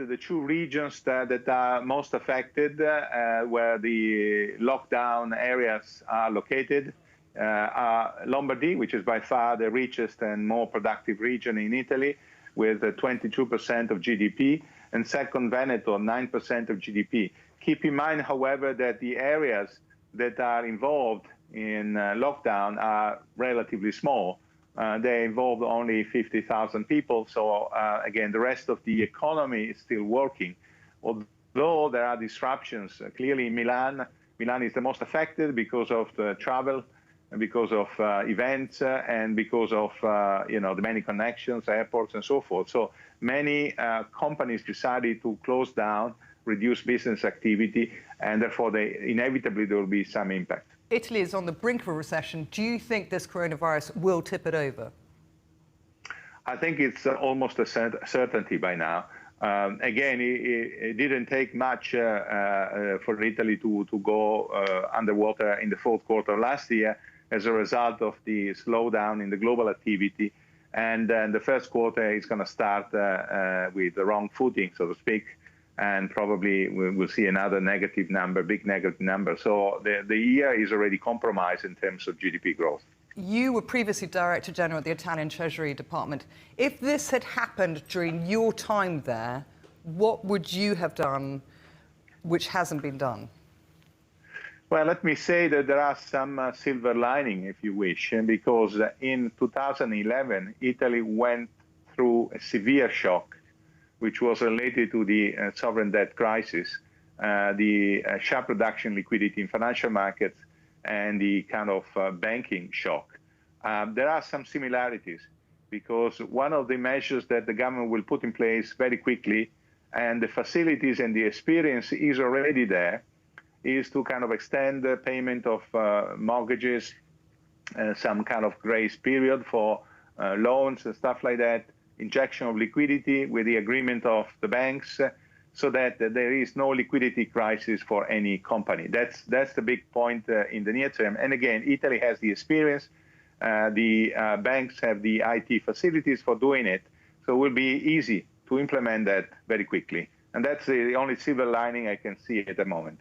the two regions that are most affected, where the lockdown areas are located, are Lombardy, which is by far the richest and more productive region in Italy, with 22% of GDP, and second, Veneto, 9% of GDP. Keep in mind, however, that the areas that are involved in lockdown are relatively small. They involve only 50,000 people. So again, the rest of the economy is still working. Although there are disruptions, clearly Milan is the most affected because of the travel, and because of events, and because of the many connections, airports, and so forth. So many companies decided to close down, reduce business activity, and therefore inevitably there will be some impact. Italy is on the brink of a recession. Do you think this coronavirus will tip it over? I think it's almost a certainty by now. Again, it didn't take much for Italy to go underwater in the fourth quarter last year as a result of the slowdown in the global activity. And then the first quarter is going to start with the wrong footing, so to speak, and probably we'll see another negative number, big negative number. So the year is already compromised in terms of GDP growth. You were previously Director General at the Italian Treasury Department. If this had happened during your time there, what would you have done which hasn't been done? Well, let me say that there are some silver lining, if you wish, because in 2011, Italy went through a severe shock, which was related to the sovereign debt crisis, the sharp reduction in liquidity in financial markets, and the kind of banking shock. There are some similarities, because one of the measures that the government will put in place very quickly, and the facilities and the experience is already there, is to kind of extend the payment of mortgages, some kind of grace period for loans and stuff like that, injection of liquidity with the agreement of the banks, so that there is no liquidity crisis for any company. That's the big point in the near term. And again, Italy has the experience. The banks have the IT facilities for doing it. So it will be easy to implement that very quickly. And that's the only silver lining I can see at the moment.